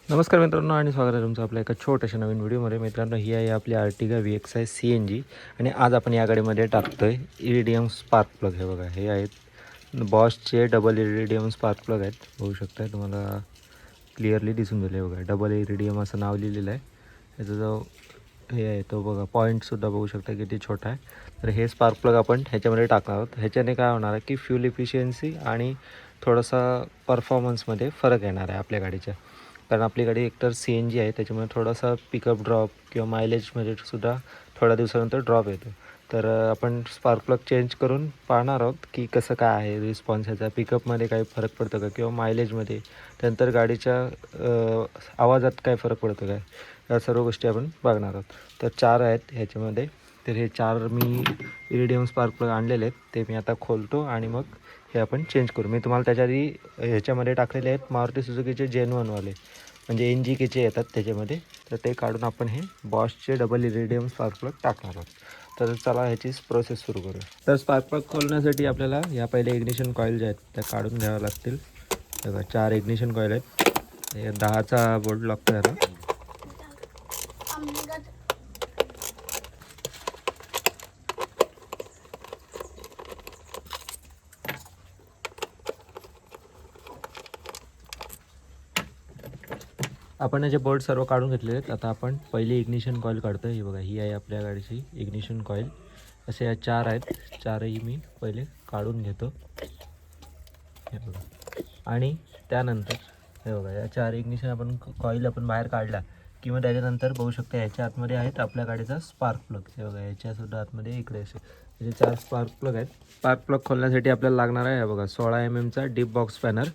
नमस्कार मित्रांनो आणि स्वागत आहे तुमचं आपल्या एका छोट्याशा नवीन व्हिडिओमध्ये. मित्रांनो, ही आहे आपली आर्टिगा VXI CNG आणि आज आपण या गाडीमध्ये टाकतो आहे इरिडियम स्पार्क प्लग. हे बघा, हे आहेत बॉसचे डबल इरिडियम स्पार्क प्लग आहेत. बघू शकता, तुम्हाला क्लिअरली दिसून गेले. बघा, डबल इरिडियम असं नाव लिहिलेलं आहे. याचा जो हे आहे तो बघा, पॉईंटसुद्धा बघू शकता किती छोटा आहे. तर हे स्पार्क प्लग आपण ह्याच्यामध्ये टाकणार आहोत. ह्याच्याने काय होणार आहे की फ्यूल इफिशियन्सी आणि थोडासा परफॉर्मन्समध्ये फरक येणार आहे आपल्या गाडीच्या. कारण आपली गाडी एकतर CNG आहे, त्याच्यामुळे थोडासा पिकअप ड्रॉप किंवा मायलेजमध्ये सुद्धा थोड्या दिवसानंतर ड्रॉप येतो. तर आपण स्पार्क प्लग चेंज करून पाहणार आहोत की कसं काय आहे रिस्पॉन्स ह्याचा, पिकअपमध्ये काही फरक पडतो का किंवा मायलेजमध्ये, त्यानंतर गाडीच्या आवाजात काय फरक पडतो काय, या सर्व गोष्टी आपण बघणार आहोत. तर 4 आहेत ह्याच्यामध्ये. तर हे 4 मी इरिडियम स्पार्क प्लग आणलेले आहेत, ते मी आता खोलतो आणि मग हे आपण चेंज करू. मी तुम्हाला त्याच्या आधी ह्याच्यामध्ये टाकलेले आहेत मारुती सुझुकीचे जेन्युइनवाले, म्हणजे NGKचे येतात त्याच्यामध्ये. तर ते काढून आपण हे बॉसचे डबल इरिडियम स्पार्क प्लग टाकणार आहोत. तर चला ह्याची प्रोसेस सुरू करूया. तर स्पार्क प्लग खोलण्यासाठी आपल्याला या पहिले इग्निशन कॉईल ज्या आहेत त्या काढून घ्याव्या लागतील. बघा, 4 इग्निशन कॉईल आहेत. हे 10चा बोल्ट लागतो याला. आपण याचे बोल्ट सर्व काढून घेतले आहेत. आता आपण पहिली इग्निशन कॉईल काढतो. ही बघा, ही आहे आपल्या गाडीची इग्निशन कॉईल. असे या 4 आहेत. 4ही मी पहिले काढून घेतो. हे बघा, आणि त्यानंतर हे बघा, या 4 इग्निशन आपण कॉईल आपण बाहेर काढला किंवा त्याच्यानंतर बघू शकता याच्या आतमध्ये आहेत आपल्या गाडीचा स्पार्क प्लग. हे बघा, याच्यासुद्धा आतमध्ये इकडे असे याचे 4 स्पार्क प्लग आहेत. स्पार्क प्लग खोलण्यासाठी आपल्याला लागणार आहे हे बघा 16 mm डीप बॉक्स स्पॅनर.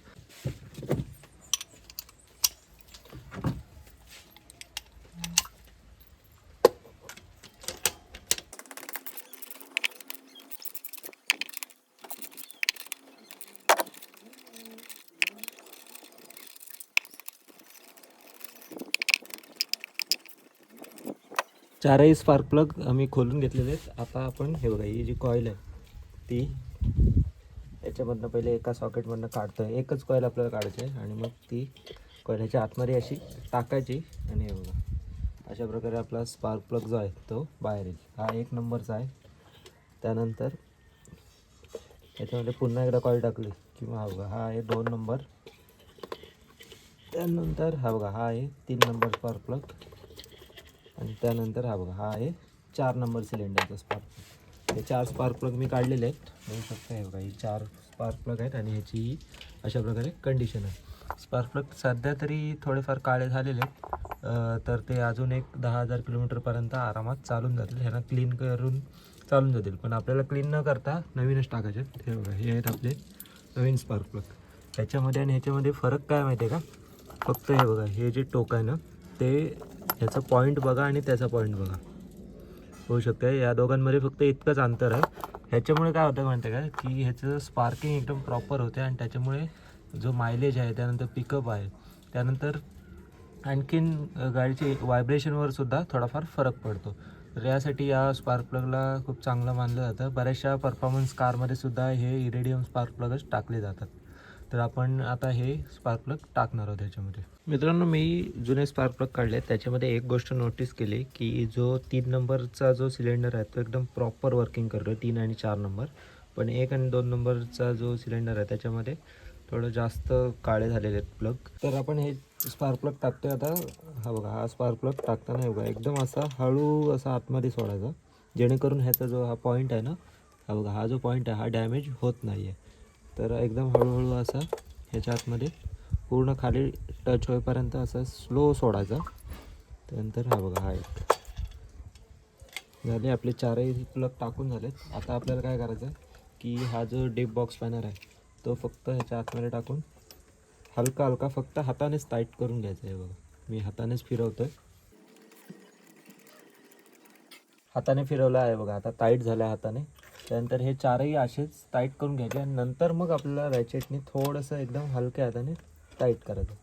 चारही स्पार्क प्लग आम्ही खोलून घेतलेले आहेत. आता आपण हे बघा, ही जी कॉईल आहे ती याच्यामधनं पहिले एका सॉकेटमधनं काढतो आहे. एकच कॉईल आपल्याला काढायची आहे आणि मग ती कॉईल ह्याच्या आतमध्ये अशी टाकायची आणि हे बघा, अशा प्रकारे आपला स्पार्क प्लग जो आहे तो बाहेर येईल. हा 1 नंबरचा आहे. त्यानंतर याच्यामध्ये पुन्हा एकदा कॉईल टाकली किंवा हा बघा, हा आहे 2 नंबर. त्यानंतर हा बघा, हा आहे 3 नंबर स्पार्क प्लग. आणि त्यानंतर हा बघा, हा आहे 4 नंबर सिलेंडरचा स्पार्क प्लग. हे 4 स्पार्क प्लग मी काढलेले आहेत. बघू शकता, हे बघा, ही 4 स्पार्क प्लग आहेत आणि ह्याची अशा प्रकारे कंडिशन आहे. स्पार्क प्लग सध्या तरी थोडेफार काळे झालेले आहेत, तर ते अजून एक 10,000 किलोमीटरपर्यंत आरामात चालून जातील. ह्यांना क्लीन करून चालून जातील, पण आपल्याला क्लीन न करता नवीनच टाकायचे. हे बघा, हे आहेत आपले नवीन स्पार्क प्लग. ह्याच्यामध्ये आणि ह्याच्यामध्ये फरक काय माहिती आहे का? फक्त हे बघा, हे जे टोक आहे ना, ते ह्याचा पॉईंट बघा आणि त्याचा पॉईंट बघा. होऊ शकतं या दोघांमध्ये फक्त इतकंच अंतर आहे. ह्याच्यामुळे काय होतं माहिती आहे का, की ह्याचं स्पार्किंग एकदम प्रॉपर होते आणि त्याच्यामुळे जो मायलेज आहे, त्यानंतर पिकअप आहे, त्यानंतर आणखीन गाडीची व्हायब्रेशनवर सुद्धा थोडाफार फरक पडतो. तर यासाठी या स्पार्क प्लगला खूप चांगलं मानलं जातं. बऱ्याचशा परफॉर्मन्स कारमध्ये सुद्धा हे इरिडियम स्पार्क प्लगच टाकले जातात. तर आपण आता हे स्पार्क प्लग टाकणार आहोत ह्याच्यामध्ये. मित्रांनो, मी जुने स्पार्क प्लग काढले. त्याच्यामध्ये एक गोष्ट नोटीस केली की जो 3 नंबरचा जो सिलेंडर आहे तो एकदम प्रॉपर वर्किंग करतो, 3 आणि 4 नंबर. पण 1 आणि 2 नंबरचा जो सिलेंडर आहे त्याच्यामध्ये थोडं जास्त काळे झालेले आहेत प्लग. तर आपण हे स्पार्क प्लग टाकतोय आता. हा बघा, हा स्पार्क प्लग टाकताना बघा, एकदम असा हळू असा आतमध्ये सोडायचा, जेणेकरून ह्याचा जो हा पॉईंट आहे ना, हा बघा, हा जो पॉईंट आहे हा डॅमेज होत नाही आहे. तर एकदम हळूहळू असा ह्याच्या आतमध्ये पूर्ण खाली टच होईपर्यंत असं स्लो सोडायचा. त्यानंतर हा बघा, हा एक झाले आपले 4ही प्लग टाकून झालेत. आता आपल्याला काय करायचं आहे की हा जो डीप बॉक्स स्पॅनर आहे तो फक्त ह्याच्या आतमध्ये टाकून हलका हलका फक्त हातानेच टाईट करून घ्यायचं आहे. बघा, मी हातानेच फिरवतो आहे. हाताने फिरवलं आहे बघा, आता टाईट झालं आहे हाताने. त्यानंतर हे 4ही असेच टाईट करून घ्यायचे आणि नंतर मग आपल्याला रॅचेटने थोडंसं एकदम हलक्या हाताने टाईट करायचं.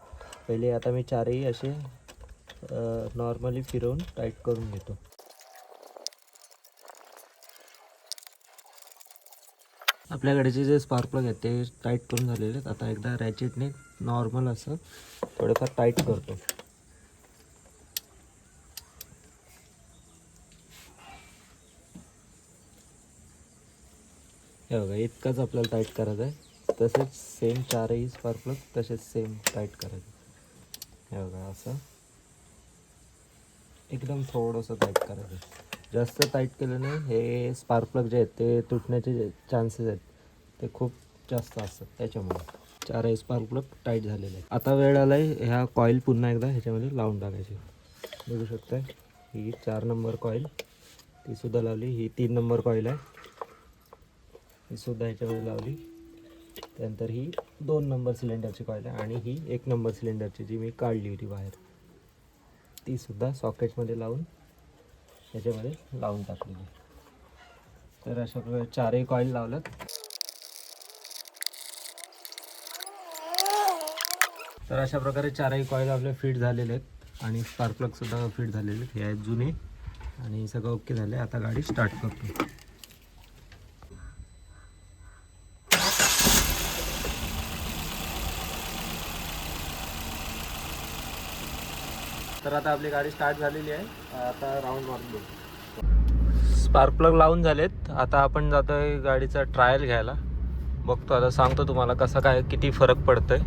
पहिले आता मी 4ही असे नॉर्मली फिरवून टाईट करून घेतो. आपल्या गाडीचे जे स्पार्क प्लग आहेत ते टाईट करून झालेले आहेत. आता एकदा रॅचेटने नॉर्मल असं थोडंफार टाईट करतो. हे बघा इतकंच आपल्याला टाईट करायचं आहे. तसेच सेम चारही स्पार्क प्लग तसेच सेम टाईट करायचं. हे बघा असं एकदम थोडंसं टाईट करायचं. जास्त टाईट केल्याने हे स्पार्क प्लग जे आहेत ते तुटण्याचे जे चान्सेस आहेत ते खूप जास्त असतात. त्याच्यामुळे चारही स्पार्क प्लग टाईट झालेले आहेत. आता वेळ आला आहे ह्या कॉईल पुन्हा एकदा ह्याच्यामध्ये लावून टाकायची. बघू शकताय ही 4 नंबर कॉईल ती सुद्धा लावली. ही 3 नंबर कॉईल आहे ही सुद्धा ह्याच्यामध्ये लावली. त्यानंतर ही 2 नंबर सिलेंडरची कॉईल आहे आणि ही 1 नंबर सिलेंडरची जी मी काढली होती बाहेर ती सुद्धा सॉकेटमध्ये लावून ह्याच्यामध्ये लावून टाकलेली. तर अशा प्रकारे चारही कॉईल लावल्यात. तर अशा प्रकारे चारही कॉईल आपले फिट झालेले आहेत आणि स्पार्क प्लग सुद्धा फिट झालेले आहेत. हे आहेत जुने आणि सगळं ओके झाले. आता गाडी स्टार्ट करतो. तर आता आपली गाडी स्टार्ट झालेली आहे. आता राऊंड मारून बघू. स्पार्क प्लग लावून झालेत. आता आपण जातोय गाडीचा ट्रायल घ्यायला. बघतो आता सांगतो तुम्हाला कसं काय किती फरक पडतोय.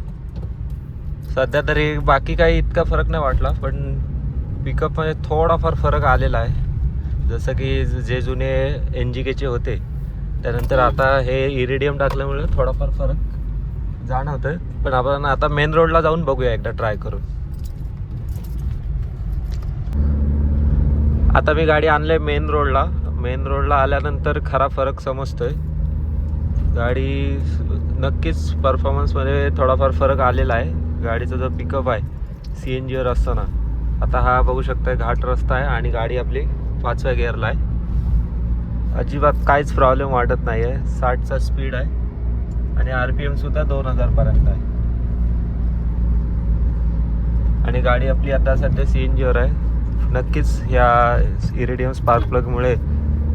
सध्या तरी बाकी काही इतका फरक नाही वाटला पण पिकअपमध्ये थोडाफार फरक आलेला आहे. जसं की जे जुने NGKचे होते त्यानंतर आता हे इरिडियम टाकल्यामुळे थोडाफार फरक जाणवतोय. पण आपण आता मेन रोडला जाऊन बघूया एकदा ट्राय करून. आता मी गाडी आणले मेन रोडला आल्यानंतर खरा फरक समजतोय. गाडी नक्कीच परफॉर्मन्समध्ये थोडाफार फरक आलेला आहे. गाडीचा जो पिकअप आहे CNGवर असताना आता हा बघू शकता घाट रस्ता आहे आणि गाडी आपली 5व्या गिअरला आहे. अजिबात काहीच प्रॉब्लेम वाटत नाही आहे. 60चा स्पीड आहे आणि RPM सुद्धा 2000 पर्यंत आहे आणि गाडी आपली आता सध्या CNGवर आहे. नक्कीच ह्या इरिडियम स्पार्क प्लगमुळे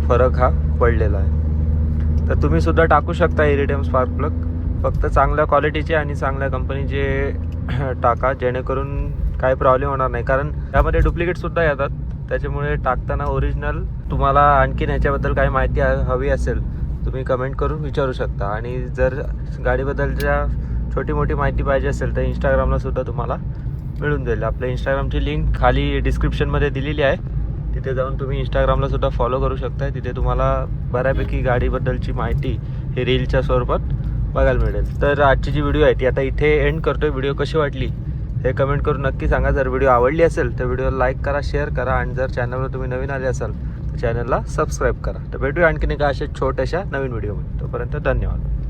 फरक हा पडलेला आहे. तर तुम्ही सुद्धा टाकू शकता इरिडियम स्पार्क प्लग. फक्त चांगल्या क्वालिटीचे आणि चांगल्या कंपनीचे टाका जेणेकरून काही प्रॉब्लेम होणार नाही. कारण त्यामध्ये डुप्लिकेटसुद्धा येतात. त्याच्यामुळे टाकताना ओरिजिनल तुम्हाला आणखीन ह्याच्याबद्दल काही माहिती हवी असेल तुम्ही कमेंट करून विचारू शकता. आणि जर गाडीबद्दलच्या छोटी मोठी माहिती पाहिजे असेल तर इंस्टाग्रामला सुद्धा तुम्हाला मिळून जाईल. आपल्या इंस्टाग्रामची लिंक खाली डिस्क्रिप्शनमध्ये दिलेली आहे. तिथे जाऊन तुम्ही इंस्टाग्रामला सुद्धा फॉलो करू शकता. तिथे तुम्हाला बऱ्यापैकी गाडीबद्दलची माहिती हे रीलच्या स्वरूपात बघायला मिळेल. तर आजची जी व्हिडिओ आहे ती आता इथे एंड करतो. व्हिडिओ कशी वाटली हे कमेंट करून नक्की सांगा. जर व्हिडिओ आवडली असेल तर व्हिडिओला लाईक करा, शेअर करा आणि जर चॅनलवर तुम्ही नवीन आले असाल तर चॅनलला सबस्क्राईब करा. तर भेटूया आणखीन एका अशा छोट्याशा नवीन व्हिडिओमध्ये. तोपर्यंत धन्यवाद.